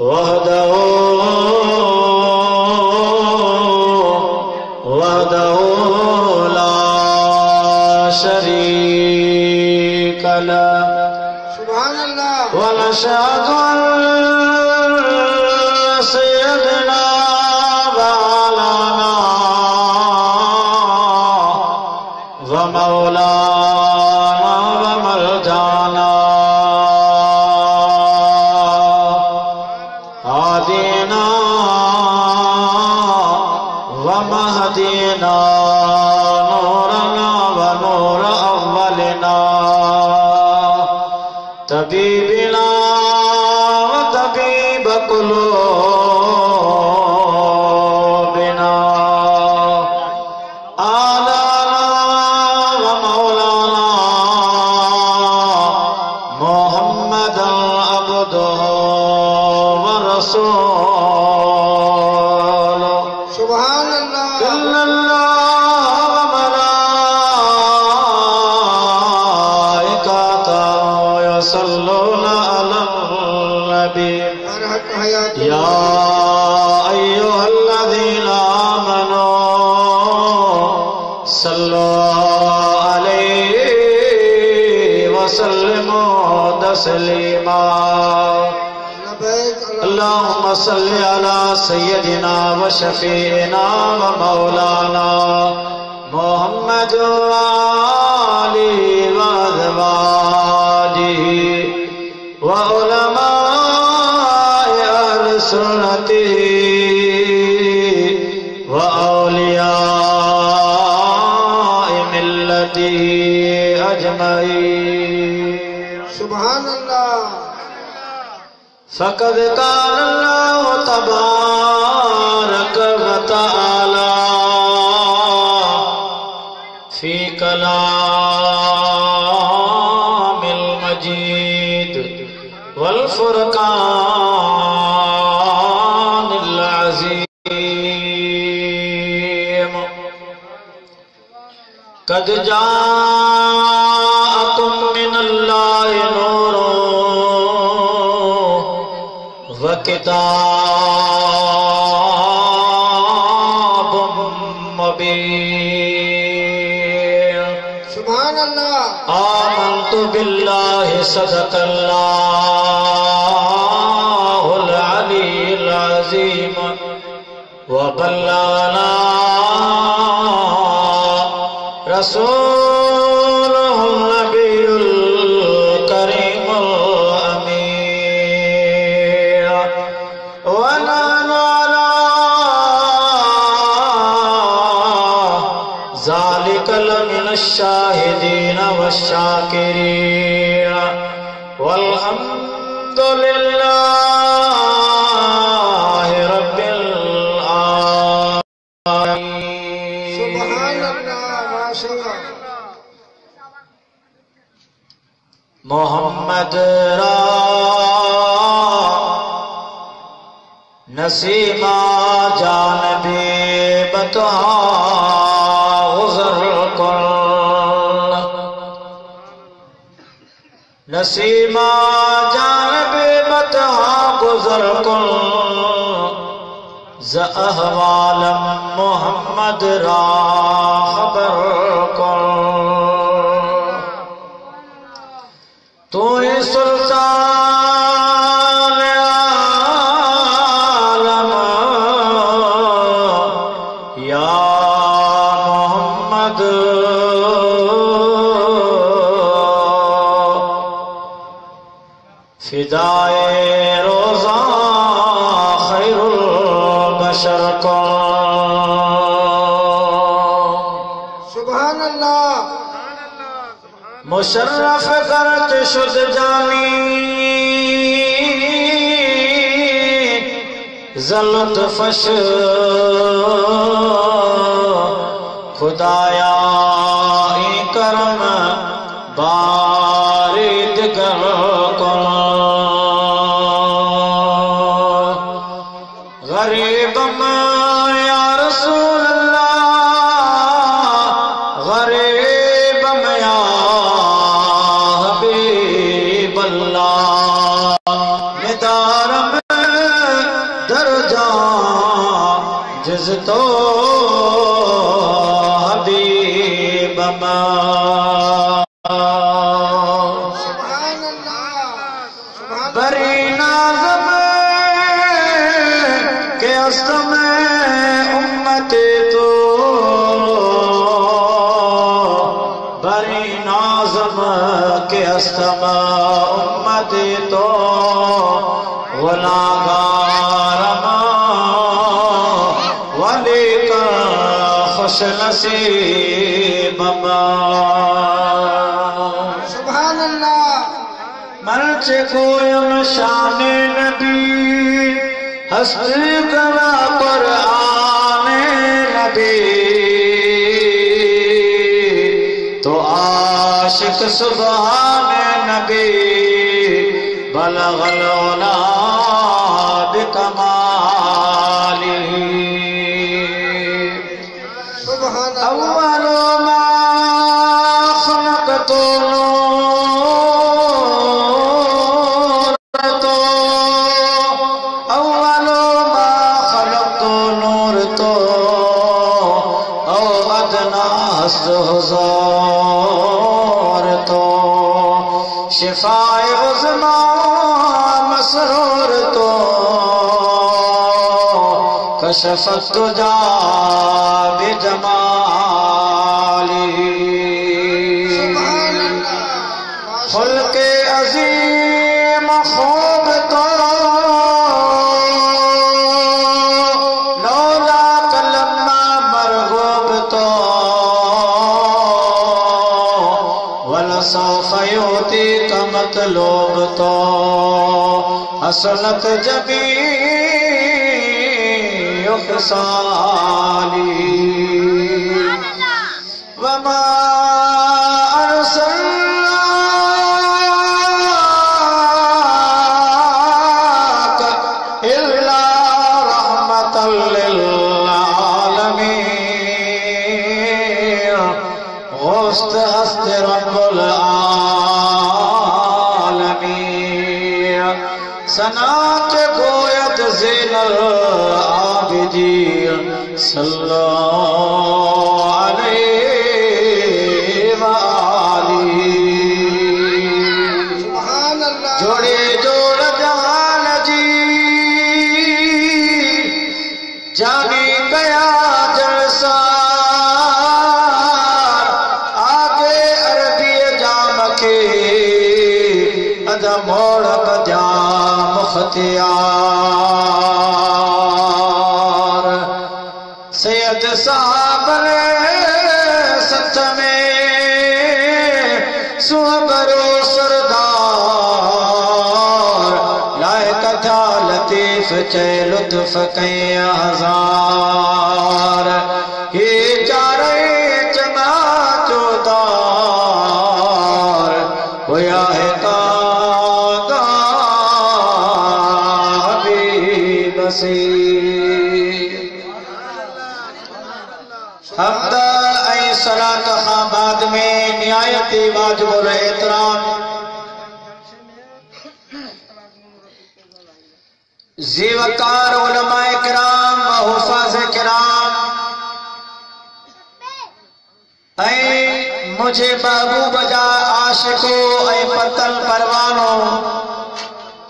وحده لا شريك له سبحان الله ونشهد أن سيدنا مولانا ومولانا ومرجانا هادينا ومهدينا نورنا ونور أولنا طبيبنا وطبيب قلوبنا آلانا ومولانا محمد عبده ورسوله سبحان الله إن الله وملائكته يصلون على النبي بارك حياته يا أيها الذين آمنوا صلوا عليه وسلموا تسليما لبيك اللهم صل على سيدنا وشفيعنا ومولانا محمد وآله وأزواجه وعلماء أهل سنته وأولياء ملته أجمعين سبحان الله فقد قال الله تبارك وتعالى في كلام المجيد والفرقان العظيم قد جاءكم من الله نور وكتاب مبين سبحان الله آمنت بالله صدق الله العلي العظيم وبلغنا رسوله النبي الكريم الأمين ونحن على ذلك لمن الشاهدين والشاكرين والحمد لله رب العالمين سبحان الله ما شاء الله محمد را نسیمہ جانبی بتا غزر کن نسیمہ جانبی بتا غزر کن ز احوال محمد را خبر کن تو ہی سلطان عالم یا محمد فدائے روزہ خیر البشر کو سبحان الله مشرف کرت شد جانی زلط فش خدایا ای کرم بارد گر کن غریبم یا رسول اللہ غریبم یا حبیب اللہ ندارم حافظ تو حبیب ما سبحان اللہ سبحان بری نازم کے استم امت تو بری نازم کے استم امت تو غلاغار ولیکن خوش نصیب سبحان اللہ مرچ گویم شان نبی ہست گوا قرآن نبی تو عاشق سبحان نبی بلغ العلا بکمالہ سبحان اللہ اول ما خلقت حضور تو شفاء عظمہ مسرور تو کشفت تجا بجمالی سبحان اللہ خلق عظیم خوب تو لولا کلمہ مرغوب تو سوف یوتی کا مطلوب تو حسنت جمیع خصالی وما ارسلناک الا رحمتا للعالمین غوث ہست رب العالمین ثنا کے گویت زین العابدین صلی اللہ علیہ وآلہ سبحان اللہ جوڑے جوڑ جہان جی جانی گیا جلسہ موڑ بدیا مختیار سید صابر ست میں صحبر و سردار لائق تھا لطیف چے لطف کئی ہزار یہ چارے چما چودار ہویا ہے حمد ای صلاة خامات میں نہایتی واجب الاحترام زیوکار علماء کرام و حفاظ کرام اے مجھے بابو بجا عاشقو اے پتل پروانو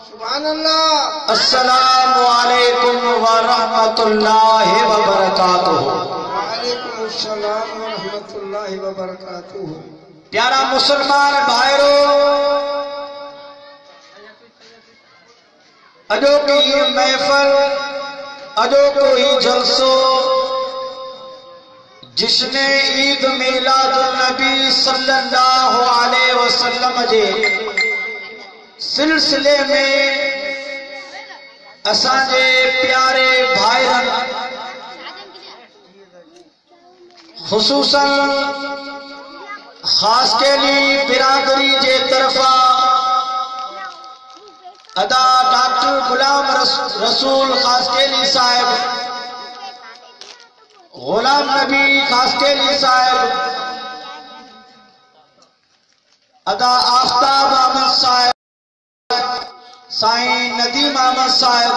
سبحان اللہ السلام علیکم ورحمت اللہ وبرکاتہ وعلیکم السلام ورحمت اللہ وبرکاتہ پیارا مسلمان بھائیرو اجو کی محفل اجو کوئی جلسو جس نے عید میلاد النبی صلی اللہ علیہ وسلم جے سلسلے میں اساں جے پیارے بھائرن خصوصاً خاص کے لیے برادری جے طرفا ادا ڈاکٹر غلام رسول خاص کے لیے صاحب غلام نبی خاص کے لیے صاحب ادا آفتاب احمد صاحب سائیں ندیم احمد صاحب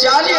40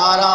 12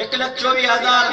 1,24,000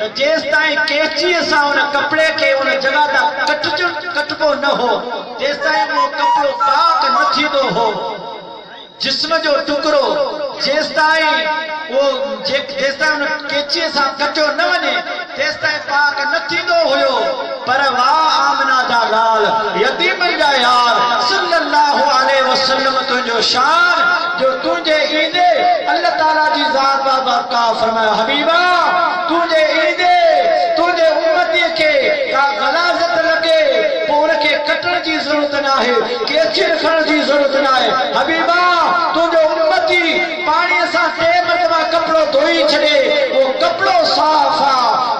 تو جیس تائیں کیچی سا ان کپڑے کے ان جگہ تا کٹبو نہ ہو، جیس تائیں وہ کپڑو پاک نہ تھی دو ہو، جسم جو ٹکرو جیس تائیں وہ جیس تائیں ان کیچی سا کٹو نہ ونے جیس تائیں پاک نہ تھی دو ہوئو، پر واہ آمنہ دا لال یتیم جا یار صلی اللہ علیہ وسلم تنجو شان جو تنجے عیدے اللہ تعالیٰ جی ذات بابا کا فرمایا حبیبہ تنجے عیدے تنجے امتی کے کا غلازت لگے پور کے کٹر جی ضرورت نہ ہے کیچی رکھن جی ضرورت نہ ہے حبیبہ تنجو امتی پانی سا تے مرتبہ کپڑو دھوئی چھڑے وہ کپڑو صافا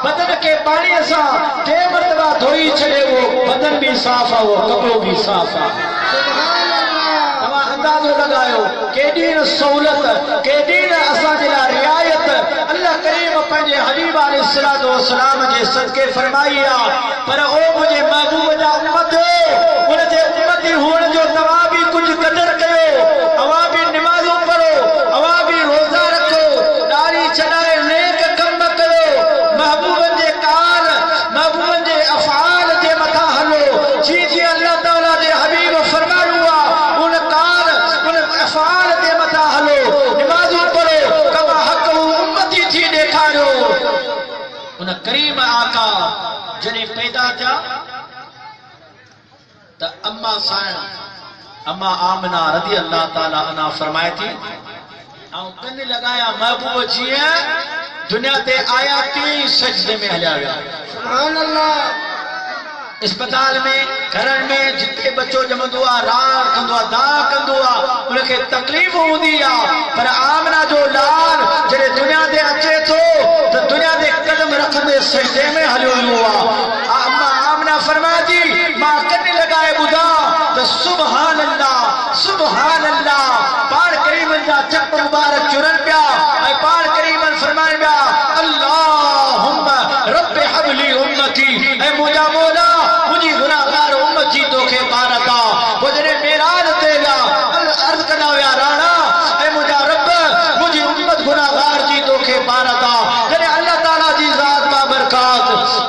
بدن کے پانی سا تے مرتبہ دھوئی چھڑے وہ بدن بھی صافا وہ کپڑو بھی صافا سبحان اللہ تمہاں اندازو لگایو کہ دین سہولت کہ دین اساں جلا رعایت اللہ کریم پنجے حبیب علیہ السلام جے صدقے فرمائیا پر او مجھے محبوب جا امت ہو ان جے امتی ہون جو تواں بھی کچھ قدر کیو اواں بھی نمازوں پڑھو اواں بھی روزہ رکھو داڑھی چڑھائے نیک کم کرو محبوب جے کال محبوب جے افعال جے متھا ہلو جی جی اللہ تعالیٰ جے حبیب فرمایا ان کال ان افعال جے متھا ہلو نمازوں پڑھو کما حق امتی تھی دیکھاڑو ان کریم آقا جنہیں پیدا تھا تو اما سائن اما آمنہ رضی اللہ تعالیٰ عنہ فرمائے تھی آؤں کن لگایا محبوب جی ہیں دنیا تے آیا تی سجدے میں ہلیا گیا سبحان اللہ اسپتال میں گھرن میں جتے بچوں جمدوا رار کندوا دا کندوا انہیں کے تکلیف ہو دیا پر آمنہ جو لال جنہیں دنیا دے اچھے تو دنیا دے قدم رکھ دے سجدے میں ہلو ہوا آمنہ فرما دی ماں کرنے لگائے بدا تو سبحان اللہ پار کریم اللہ چپ مبارک چرن پیا اے پار کریم فرمائے پیا اللہم رب حبلی امتی اے مجھا مولا مجھے گناہگار امتی تو کے بارتا وہ جنہیں میران تیلا عرض کرنا ہویا رانا اے مجھا رب مجھے امت گناہگار جی تو کے بارتا جنہیں اللہ تعالیٰ جی ذات بابرکات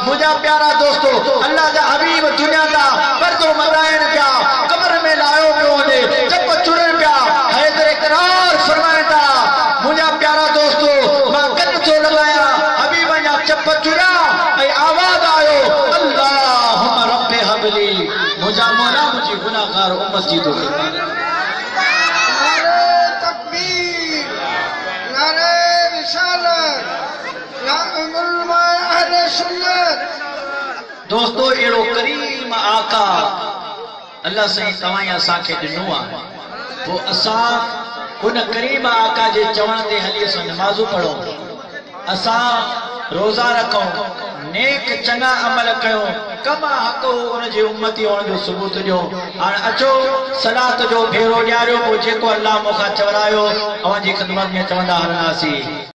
مجھا پیارا دوستو اللہ جا حبیب دنیا دا پردو مدائن پیا قبر میں لائیو پیو نے جب چڑن پیا حیدر اقرار فرمائے تا مجھا پیارا دوستو ماں کن تو لگایا حبیب انجا چپ چڑا اے آواز آئو اللہم رب حبلی مجھا مولا مجھے گناہگار امت جی دو کے نعرہ تکبیر نعرہ رسالت علماء اہل سنت دوستو ایڑو کریم آقا اللہ سے تمہیں اساں کے دنوا وہ اساں ان کریم آقا جے چوان دے حلی اساں نمازو پڑھو اساں روزہ رکھو نیک چنگا عمل کیوں کما حق ہو ان جے امتی ہون جو ثبوت جو اور اچو صلاۃ جو بھیرو ڈیارو پوچھے کو اللہ موقع چورایو اوان جی خدمت میں چوندا ہلناسی